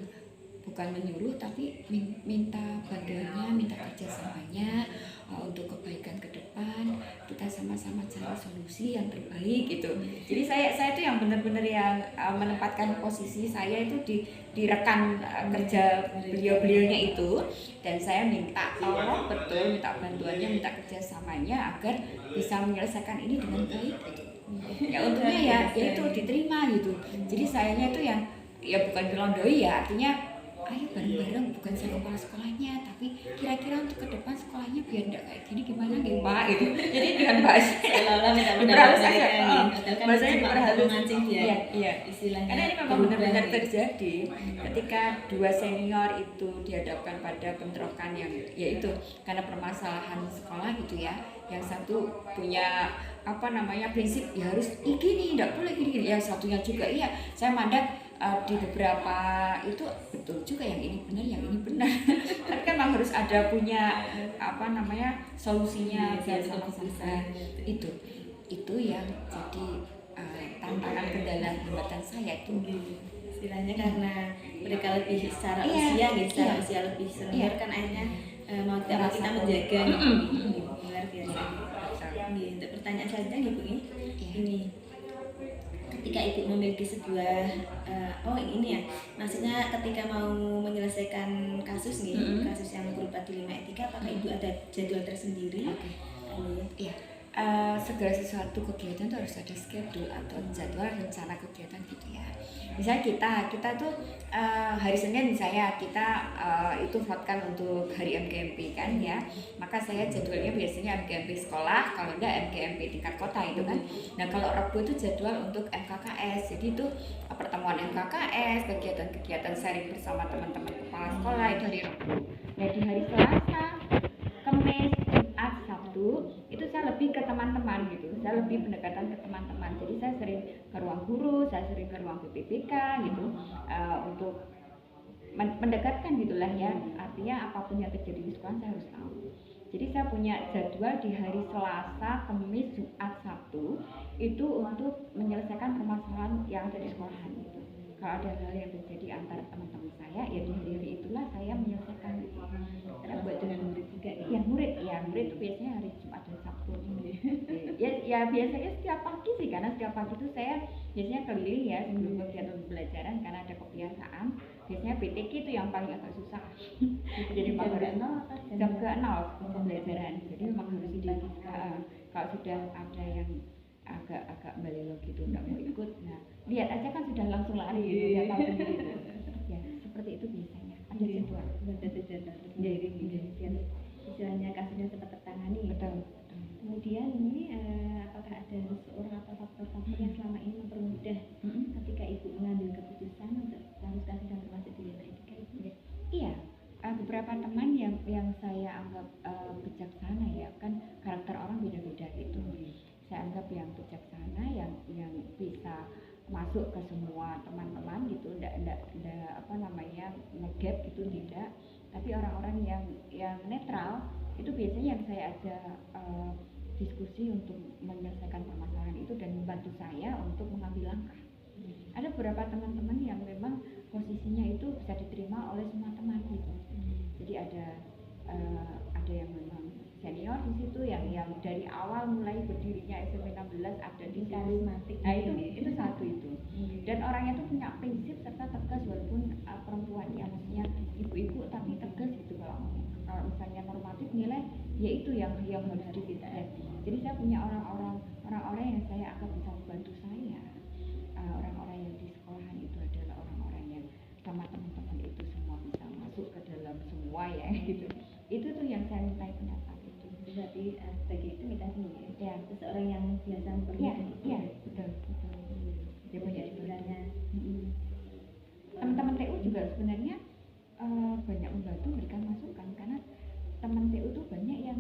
menyuruh tapi minta bantuannya, minta kerjasamanya untuk kebaikan ke depan, kita sama-sama cari solusi yang terbaik gitu. Jadi saya itu yang benar-benar yang menempatkan posisi saya itu di rekan kerja beliau-beliaunya itu, dan saya minta tolong betul, minta bantuannya, minta kerjasamanya agar bisa menyelesaikan ini dengan baik gitu. Ya untungnya ya itu diterima gitu. Jadi sayanya itu yang ya bukan dilondoi ya, artinya ayo bareng-bareng, bukan saya kepala sekolahnya, tapi kira-kira untuk ke depan sekolahnya biar enggak kayak gini gimana gitu Pak gitu. Jadi dengan bahasa seolah-olah minta pendapat mereka nih, bahasanya diperhalus mancing dia. Iya. Istilahnya. Karena ini memang benar-benar terjadi ketika 2 senior itu dihadapkan pada bentrokan yang yaitu karena permasalahan sekolah gitu ya. Yang satu punya prinsip ya harus gini, enggak boleh gini. Yang satunya juga iya, saya mandang di beberapa itu betul juga yang ini benar, yang ini benar. Tapi kan memang harus ada punya solusinya sama-sama. Itu yang jadi tantangan kendala hambatan saya itu. Istilahnya karena mereka lebih secara usia lebih senior kan akhirnya mau tidak mau kita menjaga luar biasa. Untuk pertanyaan saja nih Bu ini. Ketika Ibu memiliki sebuah maksudnya ketika mau menyelesaikan kasus kasus yang berupa dilema etika, apakah Ibu ada jadwal tersendiri? Iya. segala sesuatu kegiatan itu harus ada schedule atau jadwal rencana kegiatan gitu ya. Misalnya kita tuh hari Senin misalnya kita itu votekan untuk hari MGMP kan ya, maka saya jadwalnya biasanya MGMP sekolah, kalau enggak MGMP tingkat kota itu kan. Nah kalau Rabu itu jadwal untuk MKKS, jadi itu pertemuan MKKS, kegiatan-kegiatan sharing bersama teman-teman kepala sekolah itu hari Rabu. Nah di hari Selasa, Kamis, Jumat, Sabtu itu saya lebih ke teman-teman gitu, saya lebih pendekatan ke teman-teman. Jadi saya sering ke ruang guru, saya sering ke ruang BPPK gitu, untuk mendekatkan gitulah ya. Artinya apapun yang terjadi di sekolah saya harus tahu. Jadi saya punya jadwal di hari Selasa, Kamis, Jumat, Sabtu itu untuk menyelesaikan permasalahan yang ada di sekolahan gitu. Kalau ada hal yang terjadi antara teman-teman saya, ya di hari-hari itulah saya menyelesaikan gitu. Karena buat dengan murid juga ya. Murid itu biasanya hari Jumat dan Sabtu. Ya biasanya setiap pagi sih, karena setiap pagi itu saya biasanya keliling ya sebelum kegiatan pembelajaran, karena ada kebiasaan. Biasanya BTK itu yang paling agak susah. Jadi memang harus jam ke-0 pembelajaran. Jadi memang harus kalau sudah ada yang agak balelo gitu nggak mau ikut, nah lihat aja kan sudah langsung lari gitu, dia tahu sendiri gitu. Ya seperti itu biasanya ada jadwal jadi istilahnya kasusnya cepat tertangani. Betul. Kemudian ini apakah ada seseorang atau faktor-faktor yang selama ini mempermudah ketika ibu mengambil keputusan untuk harus kasih dan termasuk dilema etika itu? Iya, beberapa teman yang saya anggap bijaksana ya, kan karakter orang beda-beda gitu. Saya anggap yang bijaksana, yang bisa masuk ke semua teman-teman gitu, enggak apa namanya ngegap gitu, tidak. Tapi orang-orang yang netral itu biasanya yang saya ada diskusi untuk menyelesaikan permasalahan itu dan membantu saya untuk mengambil langkah. Ada beberapa teman-teman yang memang posisinya itu bisa diterima oleh semua teman gitu. Jadi ada yang memang senior di situ yang dari awal mulai berdirinya SMP 16 ada di karismatik. Nah itu satu itu. Dan orangnya tuh punya prinsip serta tegas, walaupun perempuan ya, maksudnya ibu-ibu tapi tegas gitu. Kalau misalnya normatif nilai, ya itu yang harus dipilih. Jadi saya punya orang-orang yang saya akan bisa membantu saya. Orang-orang yang di sekolahan itu adalah orang-orang yang sama teman-teman itu semua bisa masuk ke dalam semua ya gitu. Itu tuh yang saya mintai pendapat itu. Berarti sebagai itu kita sendiri ya seseorang yang biasa mempermudah. Iya betul. Ya banyak istilahnya. Teman-teman TU juga sebenarnya banyak membantu memberikan masukan, karena teman TU tuh banyak yang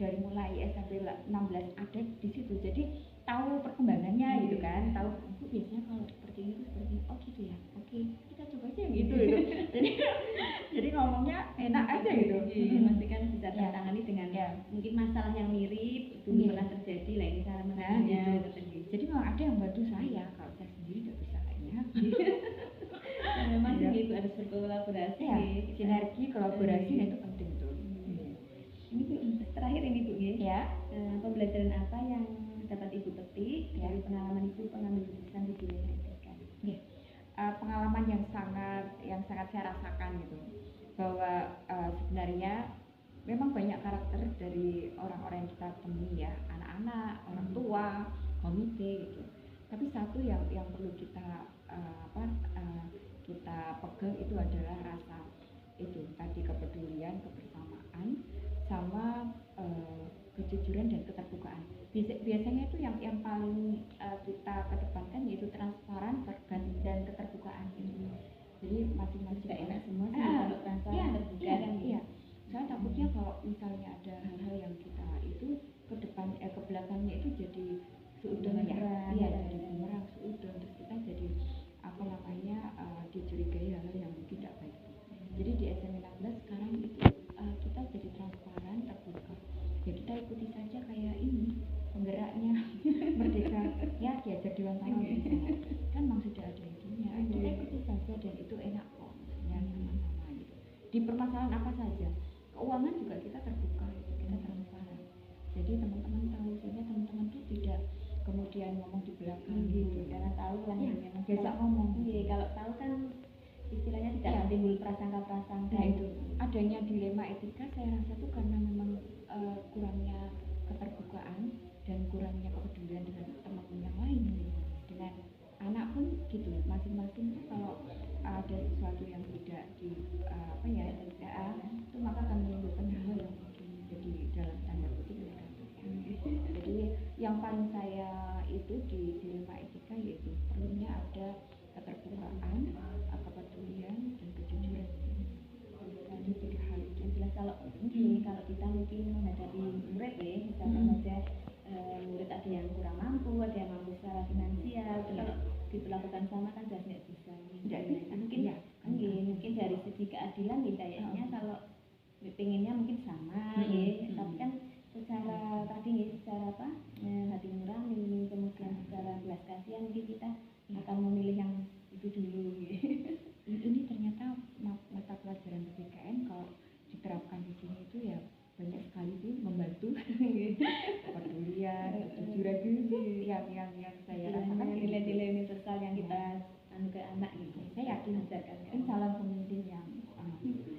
dari mulai SMP 16 ada di situ, jadi tahu perkembangannya gitu kan, tahu biasanya kalau seperti itu oh gitu ya, oke kita coba aja gitu. Jadi ngomongnya enak aja gitu. Masih kan bisa tertangani dengan mungkin masalah yang mirip dulu pernah terjadi lah, ini cara menanganinya gitu. Jadi memang ada yang bantu saya, kalau saya sendiri nggak bisa kayaknya. Memang ibu harus berkolaborasi, sinergi kolaborasi itu penting tuh. Ini Bu, terakhir ini Bu ya, pembelajaran apa yang dapat Ibu petik dari pengalaman Ibu pengambil keputusan di dilema etika? Pengalaman yang sangat saya rasakan gitu, bahwa sebenarnya memang banyak karakter dari orang-orang yang kita temui ya, anak-anak, orang tua, komite gitu. Tapi satu yang perlu kita kita pegang itu adalah rasa itu tadi, kepedulian, kebersamaan, sama kejujuran dan keterbukaan. Biasanya itu yang paling kita kedepankan yaitu transparan dan keterbukaan gitu. Jadi masing-masing tidak enak semua sih kalau transparan terbuka kan. Iya. Saya takutnya kalau misalnya ada hal-hal yang kita itu ke belakangnya itu jadi seudon ya. Iya, jadi bumerang seudon, terus kita jadi dicurigai hal-hal yang mungkin tidak baik. Jadi di SMP 16 sekarang itu kita jadi transparan, terbuka. Ya kita ikuti saja kayak ini penggeraknya Merdeka ya, diajar Dewan Tanah kan memang sudah ada itunya. Kita ikuti saja dan itu enak kok, ya sama-sama gitu. Di permasalahan apa saja, keuangan juga kita terbuka, kita transparan. Jadi teman-teman tahu, sehingga teman-teman tuh tidak kemudian ngomong di belakang gitu, karena tahu lah ya, memang biasa ngomong. Kalau tahu kan istilahnya tidak timbul prasangka-prasangka. Nah itu adanya dilema etika saya rasa tuh karena memang kurangnya keterbukaan dan harapan saya itu di dilema etika yaitu perlunya ada keterbukaan, kepedulian dan kejujuran. Jadi tiga hal itu. Jelas kalau kita mungkin menghadapi murid ya, misalkan saja murid ada yang kurang mampu, ada yang mampu secara finansial, kalau diperlakukan sama kan jelas nggak bisa. Mungkin dari segi keadilan nih kayaknya kalau pengennya mungkin sama ya, tapi kan secara tadi ya, secara hati nurani, kemudian secara belas kasihan mungkin kita akan memilih yang itu dulu ya. Ini ternyata mata pelajaran PPKN kalau diterapkan di sini itu ya banyak sekali sih membantu kepedulian, kejujuran gitu yang saya rasakan nilai-nilai universal yang kita ke anak gitu. Saya yakin ajarkan kan calon pemimpin yang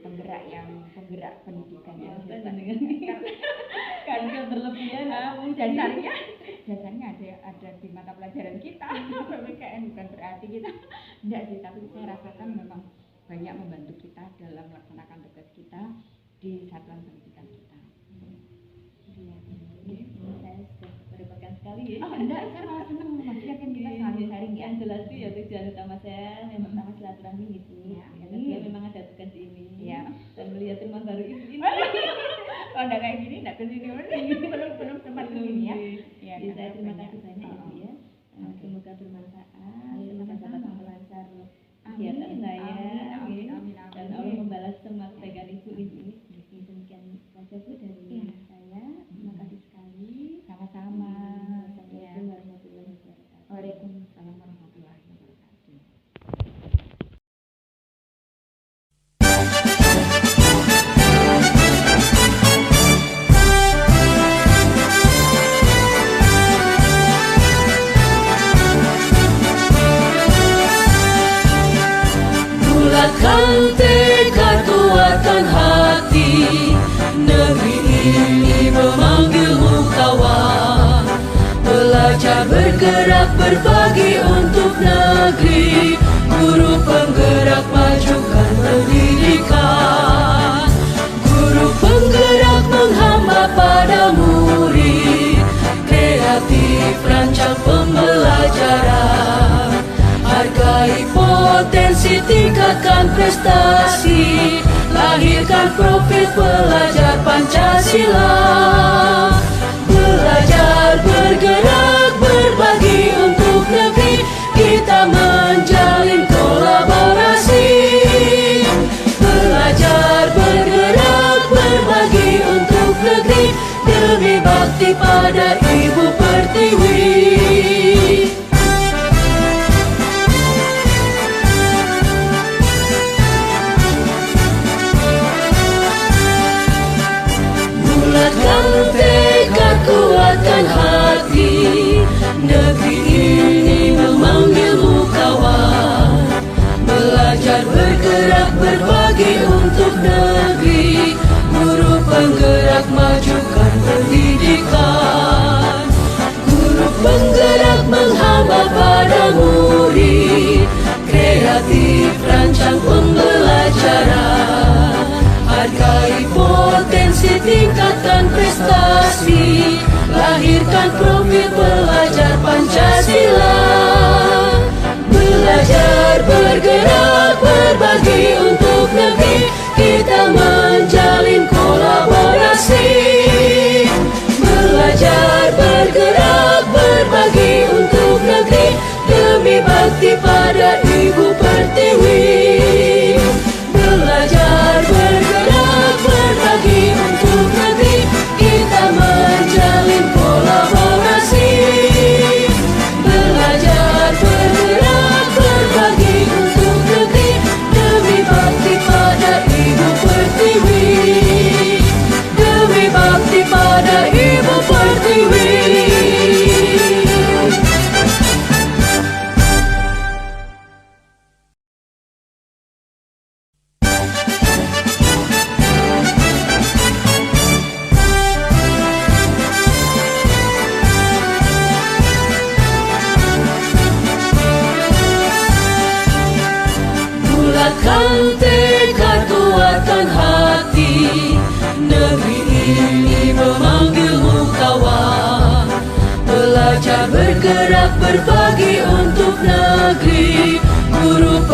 penggerak pendidikan yang karena berlebihan dasarnya ada di mata pelajaran kita. PPKN bukan berarti kita enggak sih, tapi saya rasakan memang banyak membantu kita dalam melaksanakan tugas kita di satuan pendidikan kita. Saya sudah merupakan sekali ya. Enggak, saya malah senang, maksudnya kan kita selalu sharing ya. Yang jelas sih ya tujuan utama saya yang pertama silaturahmi gitu. Karena dia memang ada tugas ini. Ya. Dan melihat rumah baru ini. Kalau enggak kayak gini enggak kesini belum sempat kesini ya. Ya, saya terima kasih banyak Ibu ya. Semoga bermanfaat, semoga dapat melancar kegiatan saya. Dan Allah membalas semua kebaikan Ibu ini. Demikian saja Bu dari saya. Terima kasih sekali. Sama-sama. Assalamualaikum warahmatullahi wabarakatuh. Waalaikumsalam warahmatullahi wabarakatuh. Bulatkan tekad, kuatkan hati. Negeri ini memanggilmu kawan. Belajar, bergerak, berbagi untuk negeri. Guru penggerak, majukan pendidikan. Guru penggerak menghamba pada murid. Kreatif, rancang pembelajaran. Hargai potensi, tingkatkan prestasi. Lahirkan profil pelajar Pancasila. Belajar, bergerak, berbagi untuk negeri. Kita menjalin kolaborasi. Belajar, bergerak, berbagi untuk negeri. Demi bakti pada Ibu Pertiwi. Bulatkan tekad, kuatkan hati. Negeri ini memanggilmu kawan. Belajar, bergerak, berbagi untuk negeri. Guru penggerak, majukan pendidikan. Guru penggerak menghamba pada murid. Kreatif, rancang pembelajaran. Hargai potensi, tingkatkan prestasi. Lahirkan profil pelajar Pancasila. Belajar, bergerak, berbagi untuk negeri. Kita menjalin kolaborasi. Belajar, bergerak, berbagi untuk negeri. Demi bakti pada Ibu Pertiwi. Belajar, bergerak, berbagi untuk negeri. Kita menjalin kolaborasi. Belajar, bergerak, berbagi untuk negeri. Demi bakti pada Ibu Pertiwi. Demi bakti pada Ibu Pertiwi. Bulatkan tekad, kuatkan hati. Negeri ini memanggilmu kawan. bergerak berbagi untuk negeri. Guru